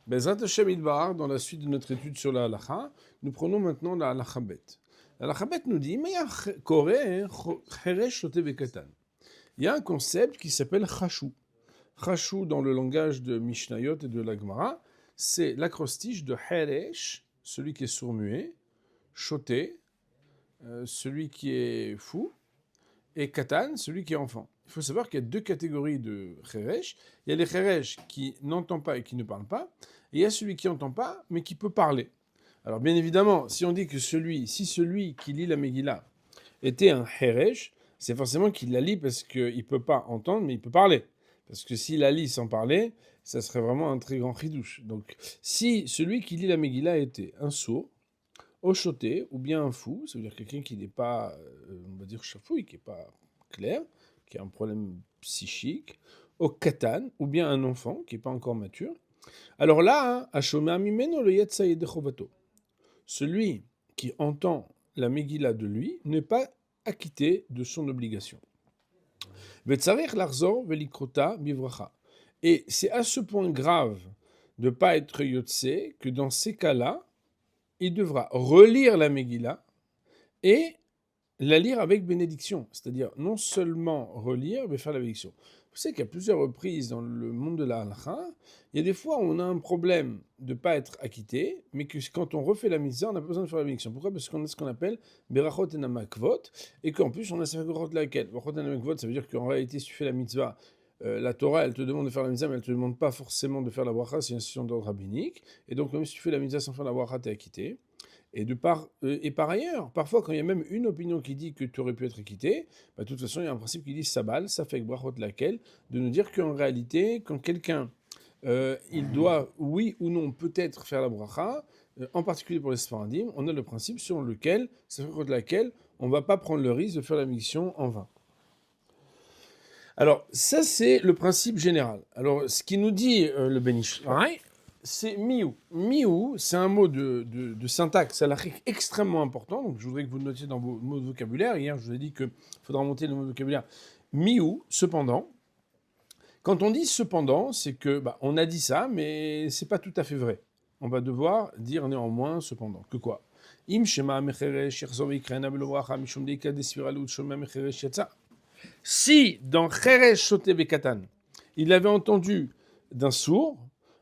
Bezrat Hashem Idbar, dans la suite de notre étude sur la halakha, nous prenons maintenant la halakha bet. La halakha bet nous dit, il y a un concept qui s'appelle chashou. Chashou, dans le langage de Mishnayot et de la Gemara, c'est l'acrostiche de heresh, celui qui est sourd-muet, choté, celui qui est fou, et katan, celui qui est enfant. Il faut savoir qu'il y a deux catégories de cheresh. Il y a les cheresh qui n'entendent pas et qui ne parlent pas, et il y a celui qui n'entend pas, mais qui peut parler. Alors bien évidemment, si on dit que celui qui lit la Megillah était un cheresh, c'est forcément qu'il la lit parce qu'il ne peut pas entendre, mais il peut parler. Parce que s'il la lit sans parler, ça serait vraiment un très grand chidouche. Donc si celui qui lit la Megillah était un sourd, ochoté, ou bien un fou, ça veut dire quelqu'un qui n'est pas, on va dire chafouille, qui n'est pas clair, qui a un problème psychique, au katan, ou bien un enfant qui n'est pas encore mature. Alors là, celui qui entend la Megillah de lui n'est pas acquitté de son obligation. Et c'est à ce point grave de ne pas être yotse que dans ces cas-là, il devra relire la Megillah et la lire avec bénédiction. C'est-à-dire non seulement relire, mais faire la bénédiction. Vous savez qu'à plusieurs reprises dans le monde de la halakha, il y a des fois où on a un problème de ne pas être acquitté, mais que quand on refait la mitzvah, on n'a pas besoin de faire la bénédiction. Pourquoi ? Parce qu'on a ce qu'on appelle berachot et namakvot, et qu'en plus on a sa berachot laquelle. Berachot et namakvot, ça veut dire qu'en réalité, si tu fais la mitzvah, la Torah, elle te demande de faire la mitzvah, mais elle ne te demande pas forcément de faire la bracha, c'est une institution d'ordre rabbinique. Et donc, même si tu fais la mitzvah sans faire la bracha, tu es acquitté. Et par ailleurs, parfois, quand il y a même une opinion qui dit que tu aurais pu être acquitté, de toute façon, il y a un principe qui dit sabal, ça fait brachot laquelle, de nous dire qu'en réalité, quand quelqu'un, il doit, oui ou non, peut-être faire la bracha, en particulier pour les sfaradim, on a le principe sur lequel, ça fait brachot laquelle, on ne va pas prendre le risque de faire la mission en vain. Alors, ça, c'est le principe général. Alors, ce qui nous dit le Ben Ish Chai, c'est miou. Miou, c'est un mot de syntaxe halachique extrêmement important. Donc, je voudrais que vous le notiez dans vos mots de vocabulaire. Hier, je vous ai dit qu'il faudra monter le mot de vocabulaire. Miou, cependant. Quand on dit cependant, c'est que on a dit ça, mais c'est pas tout à fait vrai. On va devoir dire néanmoins cependant. Que quoi ? Im shema mecheresh yachzor yikrena beloracha mishum deika desvira leut shoma mecheresh yatsa. Si dans Cheresh Shoté Bekatan, il avait entendu d'un sourd,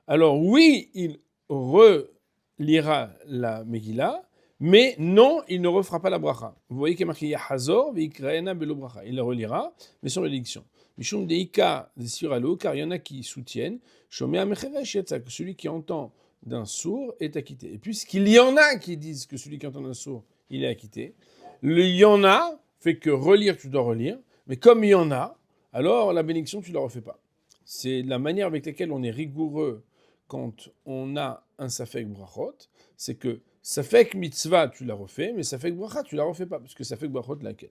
alors oui, il relira la Megillah, mais non, il ne refera pas la bracha. Vous voyez qu'il y a marqué Yahazor, Veikraena Belo bracha. Il la relira, mais sans bénédiction. Mishum Deika Desiralo, car il y en a qui soutiennent, Shomea Mecheresh Yatsa, que celui qui entend d'un sourd est acquitté. Et puisqu'il y en a qui disent que celui qui entend d'un sourd, il est acquitté, le y en a fait que relire, tu dois relire. Mais comme il y en a, alors la bénédiction, tu ne la refais pas. C'est la manière avec laquelle on est rigoureux quand on a un safek brachot, c'est que safek mitzvah, tu la refais, mais safek bracha, tu la refais pas, parce que safek brachot, laquelle.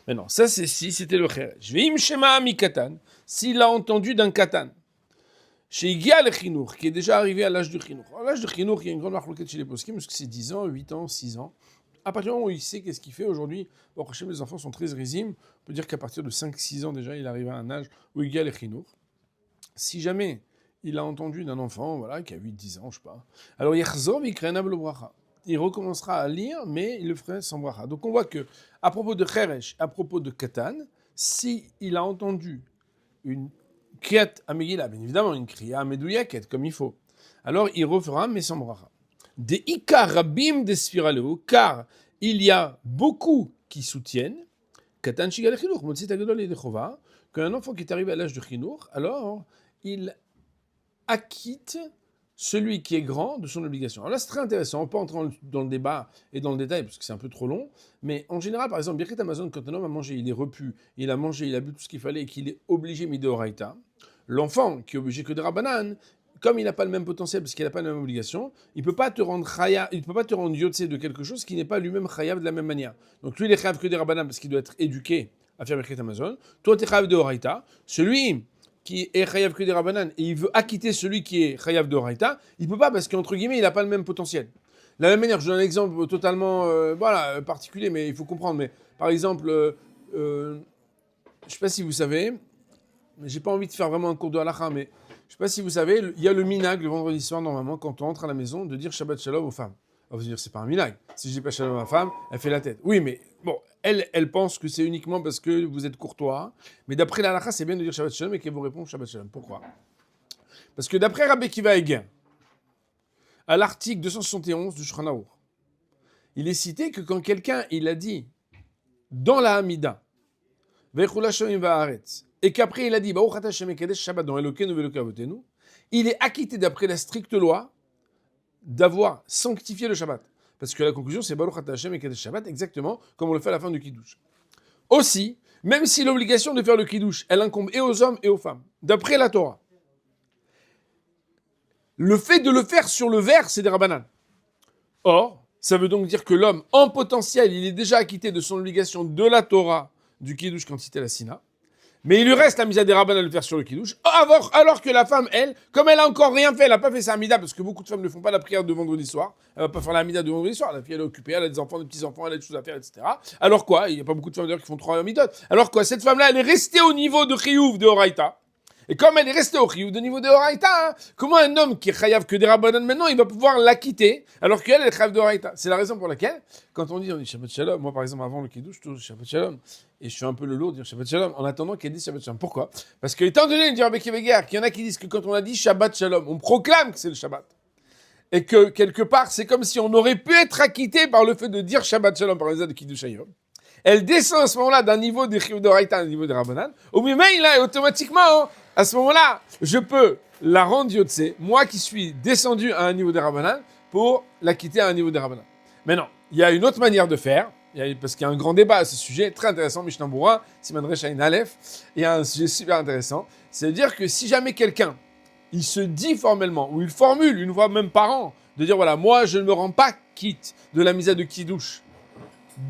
Maintenant, ça c'est si c'était le cheresh. Veim shema mi katan, s'il a entendu d'un katan, chez Igia le chinour, qui est déjà arrivé à l'âge du chinour. À l'âge du chinour, il y a une grande marque chez les poskim, parce que c'est 10 ans, 8 ans, 6 ans. À partir du moment où il sait qu'est-ce qu'il fait aujourd'hui, bon, chez les enfants sont très rizimes, on peut dire qu'à partir de 5-6 ans déjà, il arrive à un âge où il y a les chinours. Si jamais il a entendu d'un enfant, voilà, qui a 8-10 ans, je sais pas, alors il recommencera à lire, mais il le ferait sans bracha. Donc on voit que, à propos de Cheresh, à propos de Katan, si il a entendu une kriyat amegila, bien évidemment, une kriya amedouyaket, comme il faut, alors il refera, mais sans bracha. Des ikar rabim des sfiraleo, car il y a beaucoup qui soutiennent Katan shigal chinuch, motzit agadol et dechova, qu'un enfant qui est arrivé à l'âge de chinuch, alors il acquitte celui qui est grand de son obligation. Alors là, c'est très intéressant. On peut entrer dans le débat et dans le détail, parce que c'est un peu trop long, mais en général, par exemple, Birkat Amazon, quand un homme a mangé, il est repu, il a mangé, il a bu tout ce qu'il fallait et qu'il est obligé midoraita, l'enfant qui est obligé que de rabanan, comme il n'a pas le même potentiel, parce qu'il n'a pas la même obligation, il ne peut pas te rendre chaya, il peut pas te rendre yotse de quelque chose qui n'est pas lui-même chayav de la même manière. Donc lui, il est chayav que des rabanan, parce qu'il doit être éduqué à faire Birkat Amazon. Toi, tu es chayav de oraita. Celui qui est chayav que des rabanan et il veut acquitter celui qui est chayav de oraita, il peut pas parce qu'entre guillemets, il n'a pas le même potentiel. De la même manière, je donne un exemple totalement particulier, mais il faut comprendre. Mais par exemple, je ne sais pas si vous savez, mais j'ai pas envie de faire vraiment un cours de halakha, mais je sais pas si vous savez, il y a le minag le vendredi soir, normalement, quand on entre à la maison, de dire Shabbat Shalom aux femmes. On va vous dire, c'est pas un minag. Si je dis pas Shalom à ma femme, elle fait la tête. Oui, mais bon, elle pense que c'est uniquement parce que vous êtes courtois. Mais d'après la halakha, c'est bien de dire Shabbat Shalom et qu'elle vous répond Shabbat Shalom. Pourquoi? Parce que d'après Rabbi Akiva Eger, à l'article 271 du Shulchan Aruch, il est cité que quand quelqu'un, il a dit dans la Hamida, et qu'après il a dit il est acquitté d'après la stricte loi d'avoir sanctifié le Shabbat. Parce que la conclusion, c'est Baruch Ata Hashem Mekadesh Shabbat, exactement comme on le fait à la fin du Kiddush. Aussi, même si l'obligation de faire le Kiddush, elle incombe et aux hommes et aux femmes, d'après la Torah, le fait de le faire sur le verre, c'est des Rabbanan. Or, ça veut donc dire que l'homme, en potentiel, il est déjà acquitté de son obligation de la Torah du Kiddush quand il était la Sina. Mais il lui reste la Misa des Rabbanan à le faire sur le Kiddush, alors que la femme, elle, comme elle a encore rien fait, elle n'a pas fait sa Amida, parce que beaucoup de femmes ne font pas la prière de vendredi soir, elle va pas faire la Amida de vendredi soir, la fille elle est occupée, elle a des enfants, des petits-enfants, elle a des choses à faire, etc. Alors quoi? Il n'y a pas beaucoup de femmes d'ailleurs qui font 3 Amidot. Alors quoi? Cette femme-là, elle est restée au niveau de Chiyuv de Horaïta. Et comme elle est restée au Chiyuv de niveau de Horaïta, comment un homme qui est chayav que des Rabbanan maintenant, il va pouvoir l'acquitter, alors qu'elle, elle est chayav de Horaïta? C'est la raison pour laquelle, quand on dit Shabbat Shalom, moi par exemple avant le Kiddush, je dis Shabbat Shalom, et je suis un peu le lourd de dire Shabbat Shalom, en attendant qu'elle dise Shabbat Shalom. Pourquoi? Parce que étant donné, dit Rabbi Akiva Eger, qu'il y en a qui disent que quand on a dit Shabbat Shalom, on proclame que c'est le Shabbat. Et que quelque part, c'est comme si on aurait pu être acquitté par le fait de dire Shabbat Shalom par les aides de Kiddush Hayom. Elle descend à ce moment-là d'un niveau de Chiyuv de Horaïta à un niveau de Rabbanan. Au mieux, là, automatiquement, à ce moment-là, je peux la rendre Yotse, moi qui suis descendu à un niveau de Rabbanan, pour la quitter à un niveau de Rabbanan. Maintenant, il y a une autre manière de faire, parce qu'il y a un grand débat à ce sujet, très intéressant, Mishnah Berurah, Siman Resh Ayin Aleph, il y a un sujet super intéressant, c'est-à-dire que si jamais quelqu'un, il se dit formellement, ou il formule une fois même par an, de dire voilà, moi je ne me rends pas quitte de la Misa de Kiddush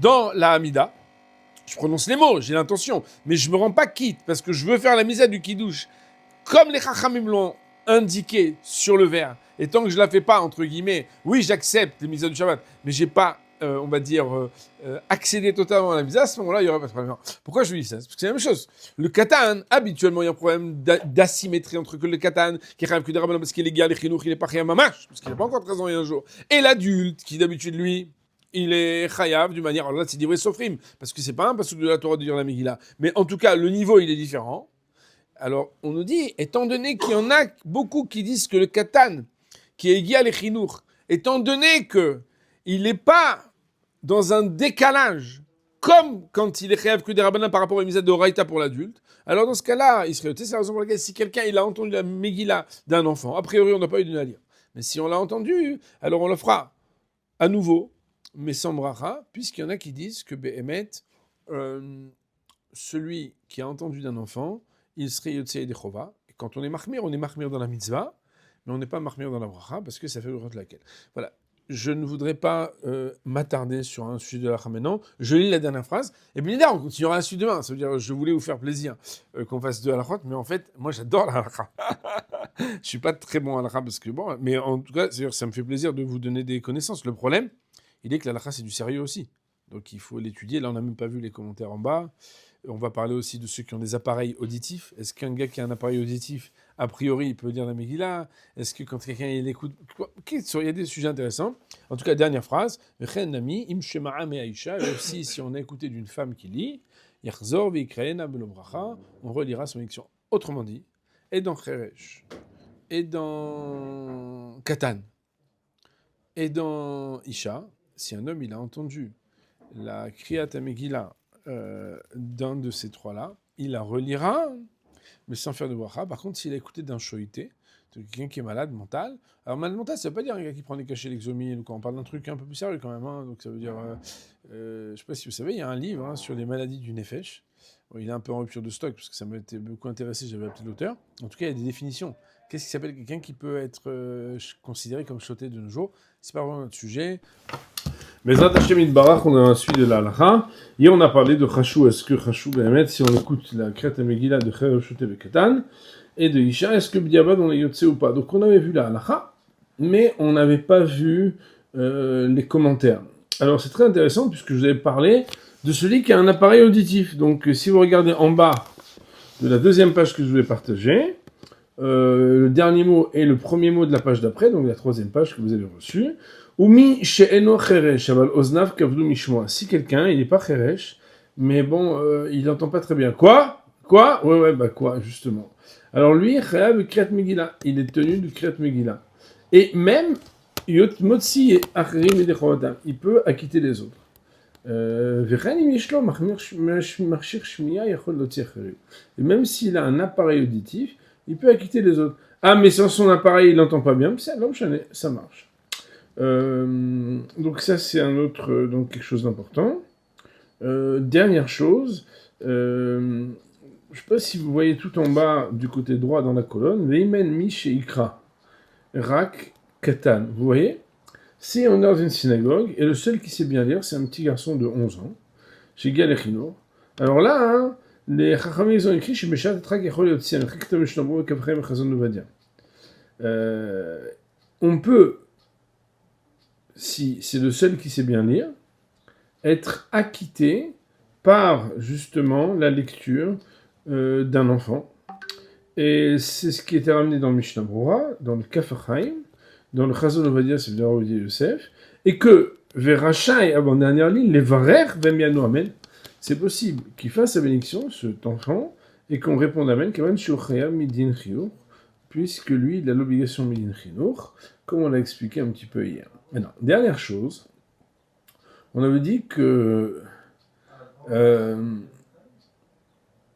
dans la Hamida, je prononce les mots, j'ai l'intention, mais je ne me rends pas quitte parce que je veux faire la Misa du Kiddush comme les Chachamim l'ont indiqué sur le verre. Et tant que je ne la fais pas, entre guillemets, oui, j'accepte les Misa du Shabbat, mais je n'ai pas, on va dire, accédé totalement à la Misa, à ce moment-là, il n'y aura pas de problème. Pourquoi je lui dis ça? Parce que c'est la même chose. Le Katan, habituellement, il y a un problème d'asymétrie entre le Katan, qui rêve que des Rabbanan parce qu'il est égal, les Chinour, il n'est pas Chayam Mamash, parce qu'il n'a pas encore 13 ans et un jour, et l'adulte, qui d'habitude, lui, il est chayav d'une manière, alors là c'est divrei sofrim, parce que c'est pas un passage de la Torah de dire la Megillah, mais en tout cas le niveau il est différent. Alors on nous dit, étant donné qu'il y en a beaucoup qui disent que le katan, qui est égal et chinour, étant donné que il n'est pas dans un décalage, comme quand il est chayav que des rabbanan par rapport à Misa de Horaïta pour l'adulte, alors dans ce cas-là, il serait ôté. C'est la raison pour laquelle si quelqu'un il a entendu la Megillah d'un enfant, a priori on n'a pas eu de lire, mais si on l'a entendu, alors on le fera à nouveau, mais sans bracha, puisqu'il y en a qui disent que Behemet, celui qui a entendu d'un enfant, il serait Yotzei Dechova. Et quand on est mahmir dans la mitzvah, mais on n'est pas mahmir dans la bracha, parce que ça fait le laquelle. Voilà. Je ne voudrais pas m'attarder sur un sujet de la bracha maintenant. Je lis la dernière phrase. Et bien évidemment, on continuera la suite demain. Ça veut dire, je voulais vous faire plaisir qu'on fasse 2 halachot, mais en fait, moi j'adore la halakha. Je suis pas très bon à halakha, parce que bon, mais en tout cas, c'est-à-dire, ça me fait plaisir de vous donner des connaissances. Le problème, il est que la halakha, c'est du sérieux aussi. Donc il faut l'étudier. Là, on n'a même pas vu les commentaires en bas. On va parler aussi de ceux qui ont des appareils auditifs. Est-ce qu'un gars qui a un appareil auditif, a priori, il peut dire la Megillah? Est-ce que quand quelqu'un il écoute... Il y a des sujets intéressants. En tout cas, dernière phrase. Et aussi, si on a écouté d'une femme qui lit, on relira son élection. Autrement dit, et dans Cheresh, et dans Katan, et dans Isha, si un homme il a entendu la Kriyat HaMegillah d'un de ces trois-là, il la relira, mais sans faire de bracha. Par contre, s'il a écouté d'un shoïté, de quelqu'un qui est malade mental, alors malade mental, ça veut pas dire un gars qui prend des cachets l'exomile, ou quand on parle d'un truc un peu plus sérieux quand même, hein, donc ça veut dire, je sais pas si vous savez, il y a un livre sur les maladies du nefesh. Bon, il est un peu en rupture de stock, parce que ça m'était beaucoup intéressé, j'avais appelé l'auteur. En tout cas, il y a des définitions. Qu'est-ce qui s'appelle quelqu'un qui peut être considéré comme shoté de nos jours? C'est pas vraiment notre sujet. Mais Zat Hashem Yitbarach, on a un suivi de la halakha. Hier, on a parlé de Chashou. Est-ce que Chashou, si on écoute la Kriyat HaMegillah de Cheresh Shoté Bekatan, et de Isha, est-ce que B'diavad on est Yotse ou pas? Donc on avait vu la halakha, mais on n'avait pas vu les commentaires. Alors c'est très intéressant, puisque je vous avais parlé de celui qui a un appareil auditif. Donc si vous regardez en bas de la deuxième page que je vous ai partagée, le dernier mot et le premier mot de la page d'après, donc la troisième page que vous avez reçue. Umi she'eno cheresh, aval oznav kavdu mishmoa. Si quelqu'un, il n'est pas cheresh, mais bon, il n'entend pas très bien. Quoi? Ouais, bah quoi, justement. Alors lui, chayav kriyat Megillah. Il est tenu de kriyat Megillah. Et même, yot motzi acherim edechavatam. Il peut acquitter les autres. Et même s'il a un appareil auditif, il peut acquitter les autres. Ah, mais sans son appareil, il n'entend pas bien. Ça marche. Donc ça, c'est un autre, donc quelque chose d'important. Dernière chose, je ne sais pas si vous voyez tout en bas du côté droit dans la colonne, Veimen Mish et Ikra, Rak Katan. Vous voyez? Si on est dans une synagogue, et le seul qui sait bien lire, c'est un petit garçon de 11 ans, chez Galechino. Alors là, hein, les Chachamim, ils ont écrit chez Meshat Trak Echol Yotzi, un Chiktam Mishnabro et Kafrem Chazon Novadia. On peut, si c'est le seul qui sait bien lire, être acquitté par justement la lecture d'un enfant. Et c'est ce qui était ramené dans le Mishnah Brura, dans le Kaf Chaim, dans le Chazon Ovadia, c'est le Ovadia Yosef, et que Verachai, avant dernière ligne, les Varer Vemiano Amen, c'est possible qu'il fasse sa bénédiction, cet enfant, et qu'on réponde Amen, Kavan Shuchaya Midin Chiyur, puisque lui, il a l'obligation Midin Chiyur, comme on l'a expliqué un petit peu hier. Maintenant, dernière chose, on avait dit que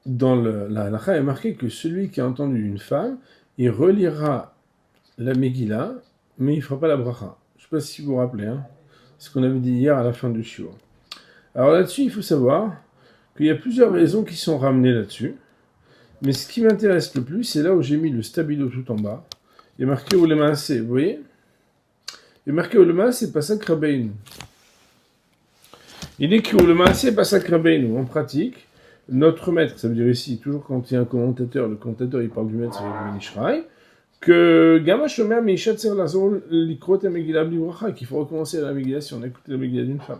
dans la halakha est marqué que celui qui a entendu une femme, il relira la Megillah, mais il ne fera pas la bracha. Je ne sais pas si vous vous rappelez, hein, ce qu'on avait dit hier à la fin du shiur. Alors là-dessus, il faut savoir qu'il y a plusieurs raisons qui sont ramenées là-dessus, mais ce qui m'intéresse le plus, c'est là où j'ai mis le stabilo tout en bas. Il y a marqué Olemaase, vous voyez? Il y a marqué Olemaase, c'est pas ça Rabbeinu. Il est que Olemaase, pas ça Rabbeinu. En pratique, notre maître, ça veut dire ici, toujours quand il y a un commentateur, le commentateur il parle du maître, c'est le Benishraï, que Gama Shomer Meishat Ser Lazol Likrot Megillah Blibracha, qu'il faut recommencer la Megillah si on écoute la Megillah d'une femme.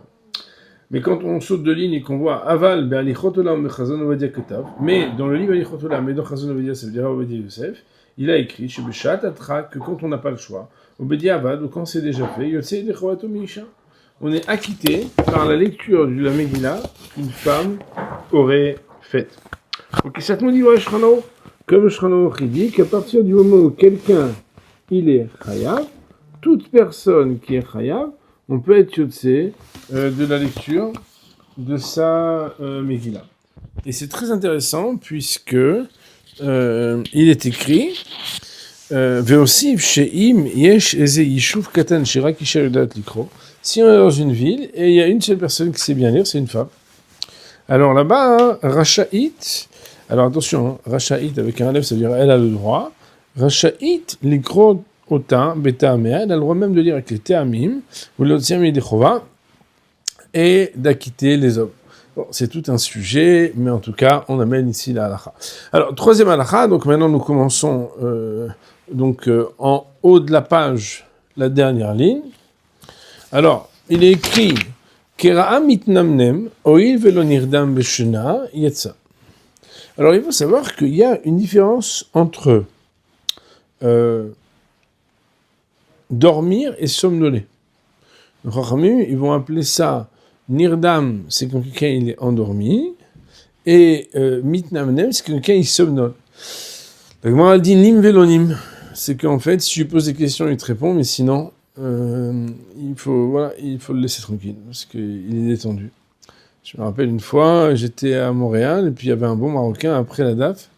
Mais quand on saute de ligne et qu'on voit Aval Be'alichot Olam Bechazon Ovadia Ketav, mais dans le livre Alichot Olam, mais dans Chazon Ovadia, ça veut dire Ovadia Yosef, il a écrit chez Beshat Atra que quand on n'a pas le choix, Obedia Avad, ou quand c'est déjà fait, Yotsei Dechovato Meisha, on est acquitté par la lecture de la Megillah qu'une femme aurait faite. Donc ça te dit, ouais, Shrano, comme Shrano dit qu'à partir du moment où quelqu'un il est chayav, toute personne qui est chayav, on peut être yotzé de la lecture de sa Megillah. Et c'est très intéressant puisque il est écrit Ve'osiv she'im yesh eze yishuv katan shirak isha yodat likro. Si on est dans une ville et il y a une seule personne qui sait bien lire, c'est une femme. Alors là-bas, hein, Racha'it, alors attention, hein, Racha'it avec un aleph, ça veut dire elle a le droit. Racha'it, likro ota, beta amea, elle a le droit même de lire avec les te'amim, ou l'otsiam yedechova, et d'acquitter les hommes. Bon, c'est tout un sujet, mais en tout cas, on amène ici la halakha. Alors, troisième halakha, donc maintenant nous commençons en haut de la page, la dernière ligne. Alors, il est écrit Kera'a mitnamnem, oil velo nirdam beshena, yetsa. Alors, il faut savoir qu'il y a une différence entre dormir et somnoler. Les Chachamim, ils vont appeler ça nirdam, c'est quand quelqu'un il est endormi, et mitnamnem, c'est quand quelqu'un il somnole. La Gemara dit nim velonim, c'est qu'en fait, si je lui pose des questions, il te répond, mais sinon, il faut le laisser tranquille, parce qu'il est détendu. Je me rappelle une fois, j'étais à Montréal, et puis il y avait un bon Marocain, après la DAF,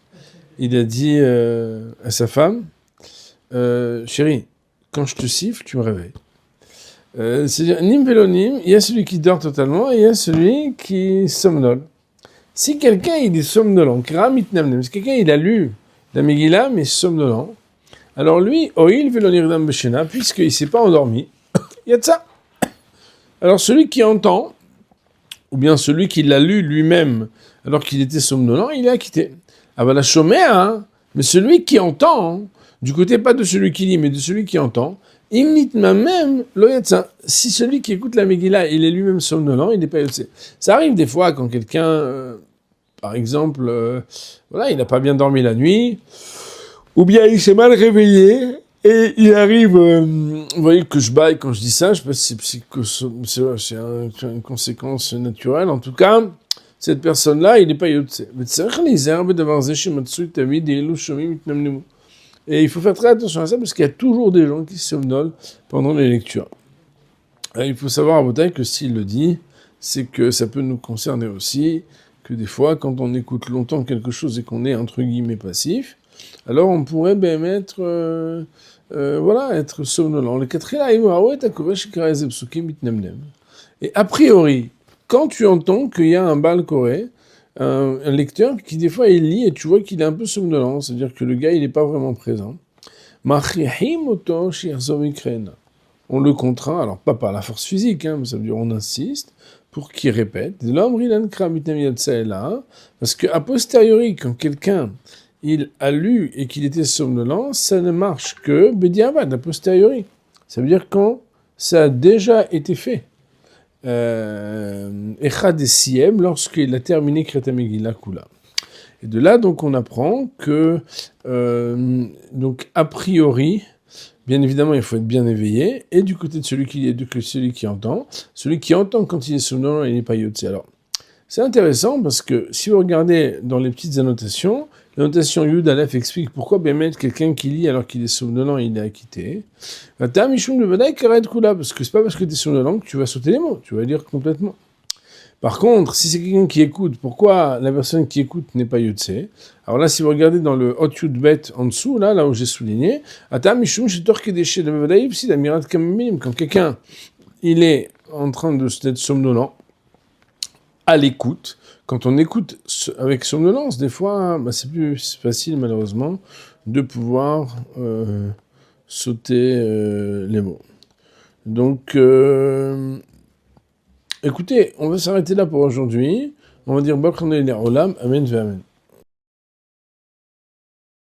il a dit à sa femme, chérie, quand je te siffle, tu me réveilles. C'est-à-dire, nim velonim, il y a celui qui dort totalement, et il y a celui qui somnole. Si quelqu'un, il est somnolent, si quelqu'un, il a lu la Megillah, mais somnolent, alors lui, oil velonirdam beshena, puisqu'il ne s'est pas endormi, il y a de ça. Alors celui qui entend, ou bien celui qui l'a lu lui-même, alors qu'il était somnolent, il est acquitté. Ah ben la chomea, mais celui qui entend, du côté pas de celui qui lit, mais de celui qui entend, imnitma même lo yatsa. Si celui qui écoute la Megillah, il est lui-même somnolent, il n'est pas yotzé. Ça arrive des fois quand quelqu'un, par exemple, il n'a pas bien dormi la nuit, Ou bien il s'est mal réveillé et il arrive. Vous voyez que je baille quand je dis ça, je sais pas si c'est une conséquence naturelle. En tout cas, cette personne-là, il n'est pas yotse. Et il faut faire très attention à ça parce qu'il y a toujours des gens qui se somnolent pendant les lectures. Et il faut savoir à Botaï que s'il le dit, c'est que ça peut nous concerner aussi, que des fois, quand on écoute longtemps quelque chose et qu'on est entre guillemets passif, alors on pourrait même être, voilà, être somnolent. Le quatrième, et a priori, quand tu entends qu'il y a un bal coré, un lecteur qui des fois il lit et tu vois qu'il est un peu somnolent, c'est-à-dire que le gars il n'est pas vraiment présent. On le contraint, alors pas par la force physique, hein, mais ça veut dire on insiste, pour qu'il répète. Parce que a posteriori, quand quelqu'un il a lu et qu'il était somnolent, ça ne marche que bediavad, a posteriori. Ça veut dire quand ça a déjà été fait. Echad et Siem, lorsqu'il a terminé Kreta Megillah Kula. Et de là, donc, on apprend que, donc, a priori, bien évidemment, il faut être bien éveillé, et du côté de celui qui entend quand il est somnolent, il n'est pas yotze. Alors, c'est intéressant parce que si vous regardez dans les petites annotations, l'annotation Yud Aleph explique pourquoi bien mettre quelqu'un qui lit alors qu'il est somnolent, il est acquitté. Parce que c'est pas parce que tu es somnolent que tu vas sauter les mots, tu vas lire complètement. Par contre, si c'est quelqu'un qui écoute, pourquoi la personne qui écoute n'est pas yotse? Alors là, si vous regardez dans le Hot Yud Bet en dessous, là où j'ai souligné, quand quelqu'un il est en train d'être somnolent, à l'écoute. Quand on écoute avec somnolence, des fois, c'est plus facile, malheureusement, de pouvoir sauter les mots. Donc, écoutez, on va s'arrêter là pour aujourd'hui. On va dire Baruch Olam, Amen, Amen.